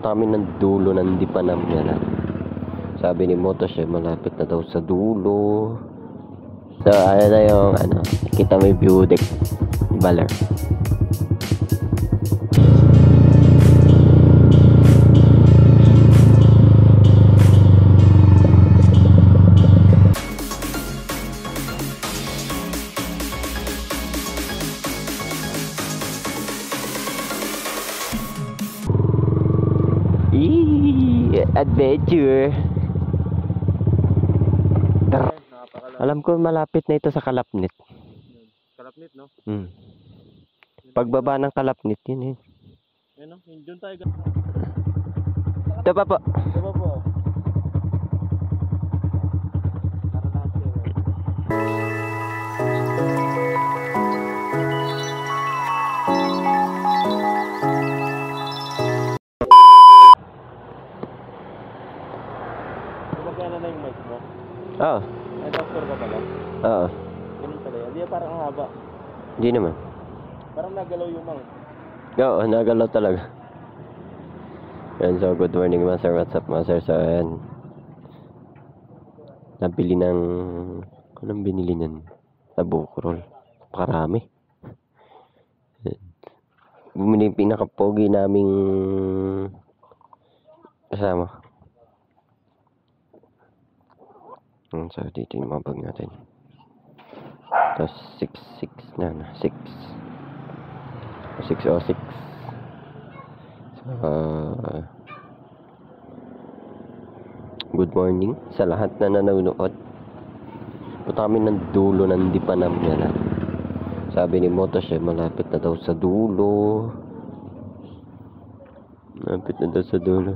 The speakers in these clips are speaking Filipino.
Punta kami ng dulo ng Dipanam yan. Sabi ni Motoche, malapit na daw sa dulo. So, ano na yung, kita mo yung view deck. Baler. Adventure. Alam ko malapit na ito sa Kalapnit. Kalapnit, no? Pagbaba ng Kalapnit, yun eh. Ayun, no? Yun tayo. Ito pa po. Ito pa po. Para lahat kayo. Gumagana na yung mic mo? Oo. Ay, doctor ka pala? Oo. Ganun pala yan. Hindi, parang ang haba. Hindi naman. Parang nagalaw yung mang. Oo, nagalaw talaga. Yan, so good morning master. What's up master? So yan. Nabili ng... Anong binili niyan? Nabukrol. Karami. Bumili yung pinaka-pogi naming kasama. So dito yung mga bag natin. Tapos 6 na. 606. So, good morning sa lahat na nanonood. Punta kami ng dulo ng Dipanam yan. Sabi ni Motoche, malapit na daw sa dulo. Malapit na daw sa dulo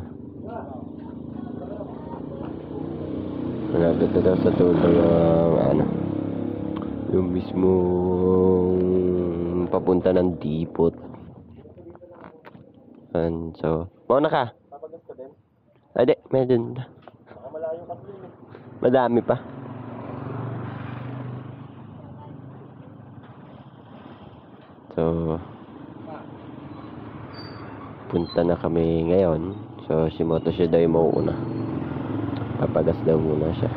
yung mismong papunta ng dipot. And so, mauna ka? Papagas ka din? Ay, di, medyo. Baka malayo kasi yun. Madami pa. So, punta na kami ngayon. So, si Motoche daw yung mauuna. Papagas daw muna siya.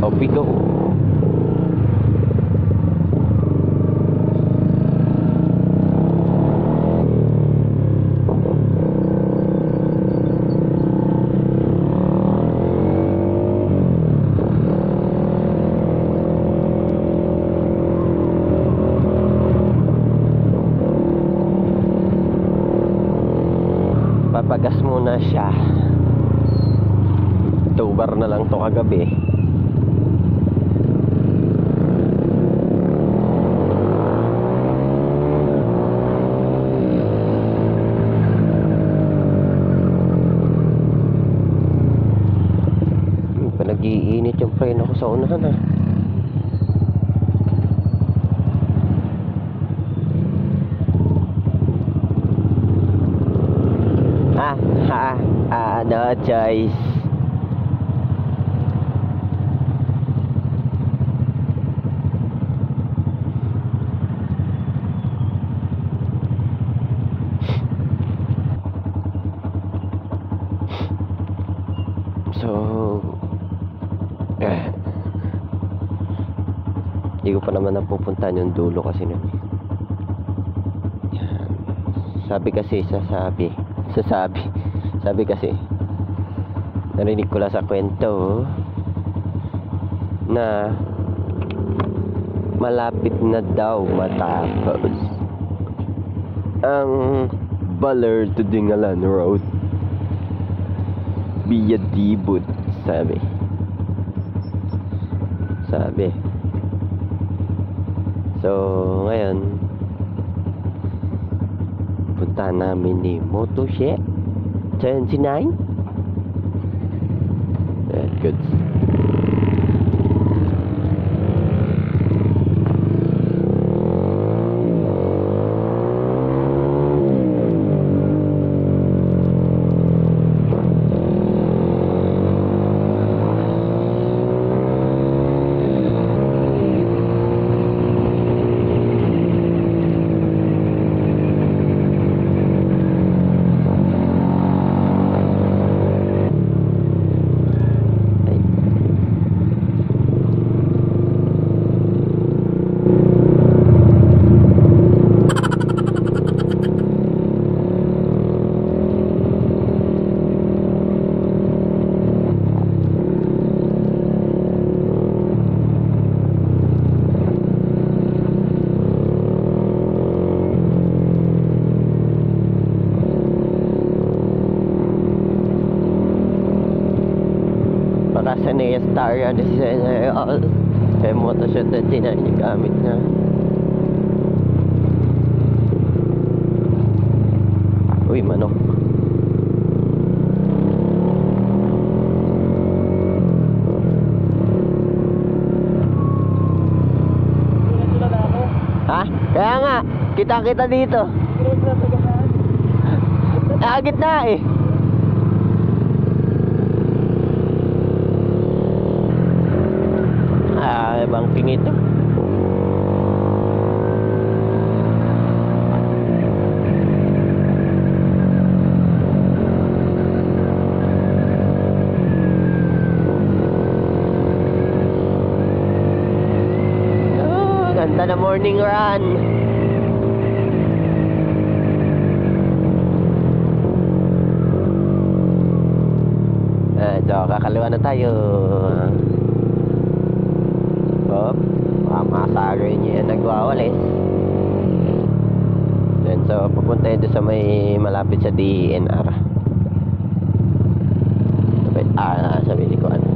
Off we go. Papagas muna siya. 2 bar na lang to kagabi. Nag-iinit yung preno ko sa unahan no choice. So hindi ko pa naman napupuntahan yung dulo kasi nun. Sabi kasi sabi kasi narinig ko lang sa kwento na malapit na daw matapos ang Baler to Dingalan Road via Dibut. Sabi so ngayon puntahan namin ni Motoche 29. Good. sa Nea Star yan. Kaya Motoshed 29 yung gamit na. Uy, manok. Sila na ako. Ha? Kaya nga, kita-kita dito. Pero sa tagaan. Agit na eh. Bangking ito. Ganda na morning run. So kakaliwa na tayo. Oh, makasagay niya yan nagwawalis. Then so papunta yun doon sa may malapit sa DNR. Sabi ko ano.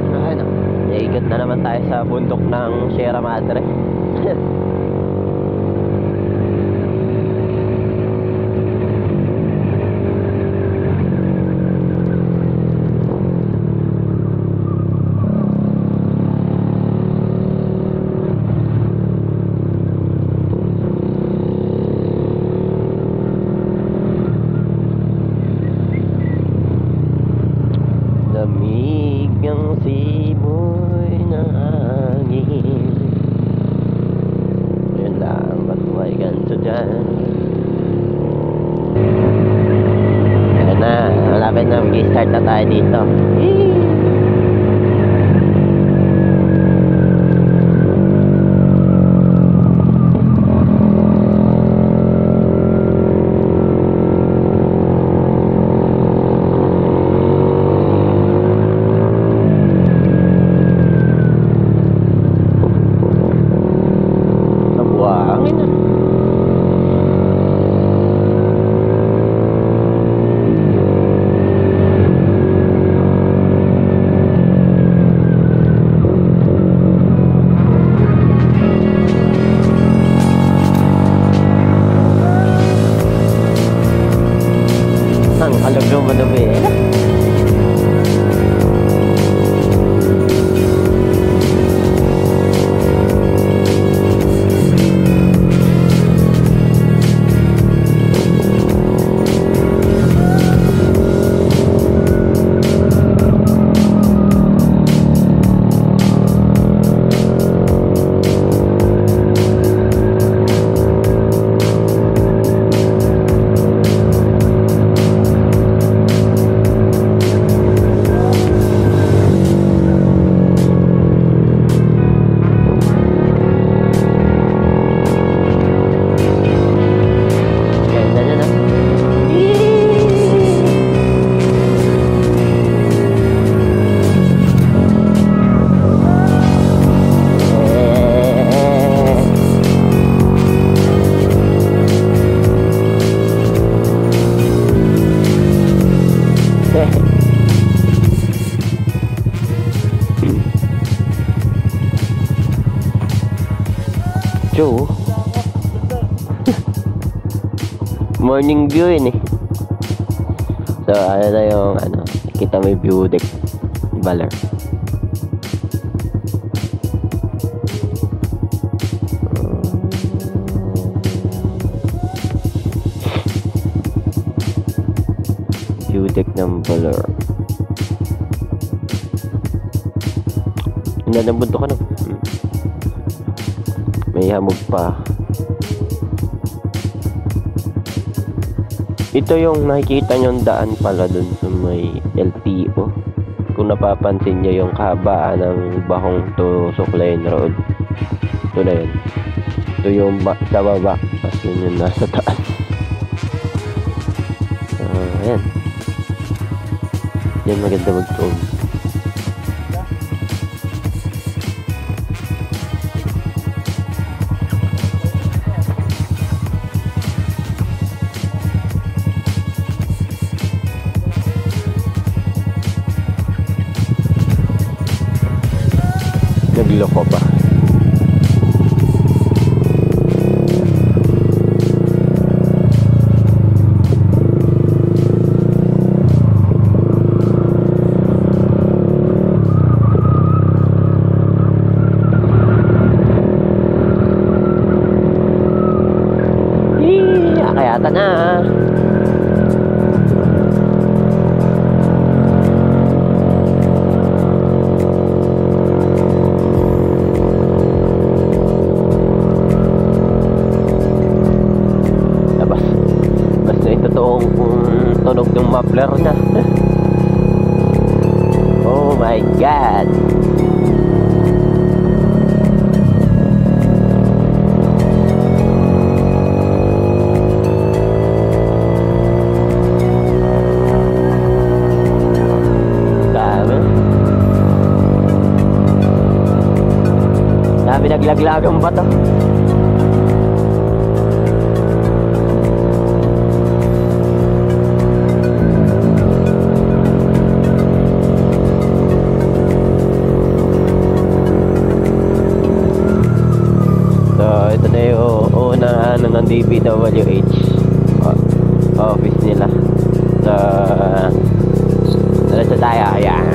Ano, iikot na naman tayo sa bundok ng Sierra Madre. Lamig ang simoy ng hangin. Yun lang, ba't may ganito dyan? Ayan na, malapit na, mag-start na tayo dito. Buhangin na. Ang halog ng madumi eh. Joe. Morning view yun eh. So ano na yung ano, kita mo yung view deck Baler. View deck ng Baler. Hindi na bunto ka na. May hamog pa. Ito yung nakikita nyong daan pala dun sa may LTO. Kung napapansin nyo yung kahabaan ng Bahong to Suklayan Road. Ito na yun. Ito yung sa baba. Tapos yun yung nasa taas. Ayan. Yan maganda mag-phone. Nagloko ba? Kayata na. Basta ito toong tunog ng muffler na. Oh my God. Dami naglaglagang bato. So ito na yung unang ng DPWH office nila. So diretso tayo. Ayan.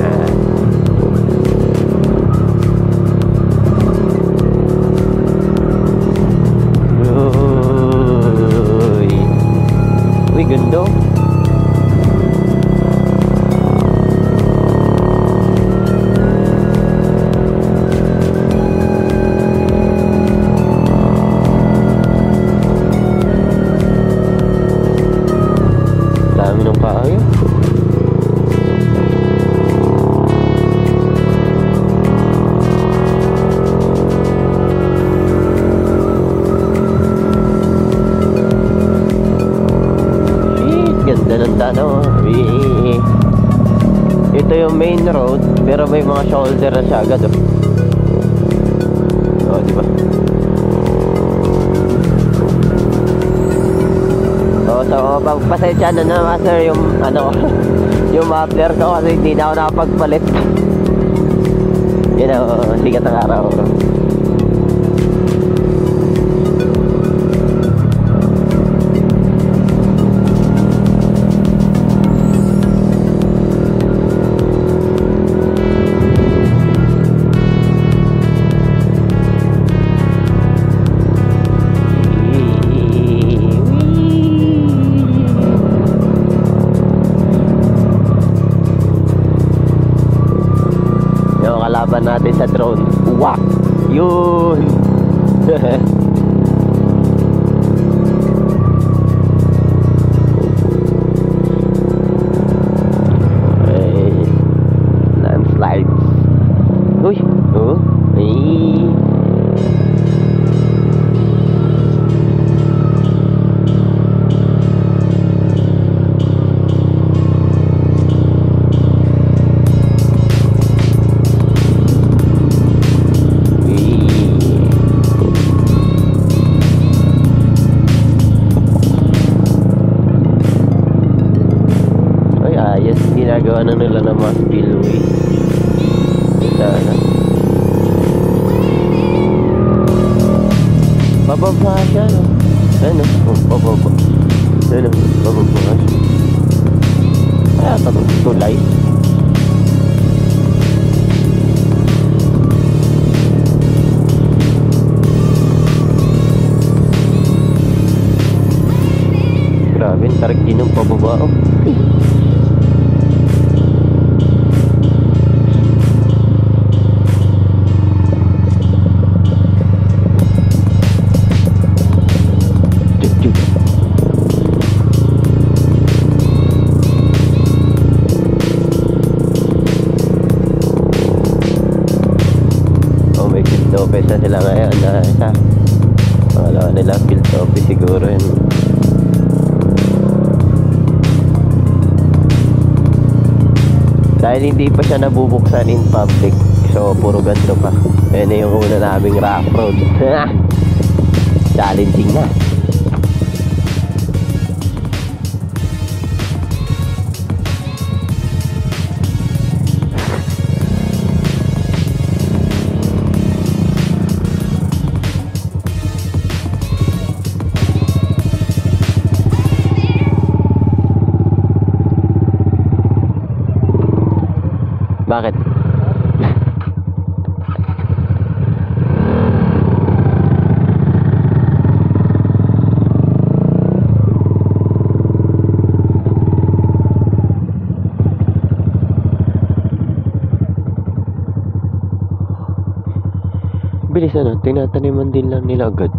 Uy, ganda. Dami ng kahoy. Ganda ng dano. Ito yung main road, pero may mga shoulder na siya agad. Oh, di ba? So pagpasensya na naman sir yung yung muffler ko kasi hindi na ako nakapagpalit. Yun know, sikat ng araw. Kalaban natin sa drone. Wak! Yun! Landslide. Uy! Oh! Ay! Ginagawa na nila ng mga spillway. Sana. Bababa siya, no? Ano? Oh, bababa. Ano? Bababa siya. Kaya tapos tulay. Grabe, tarik din ng pababa, oh. Office na sila ngayon na isa. Pangalawa nila field office siguro yun. Dahil hindi pa siya nabubuksan in public, so puro ganito pa. Yan yung una naming rough road. Challenging na. Bakit? Bilis ano, tinataniman din lang nila agad.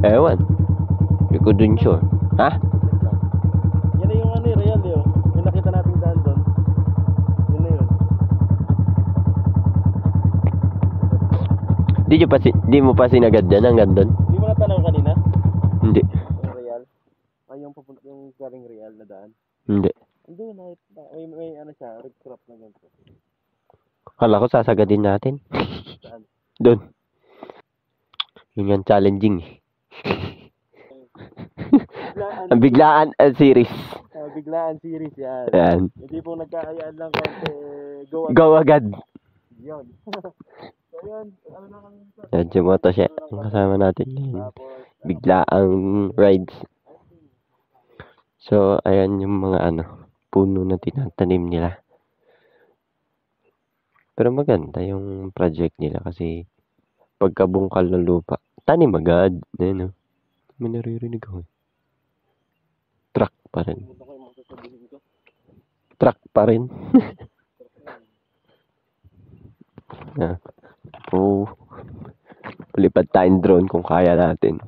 Ewan. Hindi ko dun sure. Ha? Yan na yung ano real yun. Yung nakita nating daan doon. Yun na yun. Di mo pa sinagad dyan hanggang dun? Hindi mo natanong kanina? Hindi. Yung real? Ay, yung papunta yung galing real na daan. Hindi. Hindi, may ano siya, red crop na ganito. Kala ko sasagadin natin. Saan? Dun. Yun yung challenging. Ang biglaan series. Biglaan series yan. Ayan. Hindi po nagkaayaan lang konti, go agad. Go agad. Yun. So yun, ano na kami dito? Yan yung motoshed. Ang kasama natin yun. Tapos, Biglaang rides. So, ayan yung mga puno na tinatanim nila. Pero maganda yung project nila kasi pagkabungkal ng lupa, tanim agad. Ayan o. May naririnig ako. Truck pa rin. pumunta ko yung mga sasabihin ko. Truck pa rin. Oo. Palipad tayong drone kung kaya natin.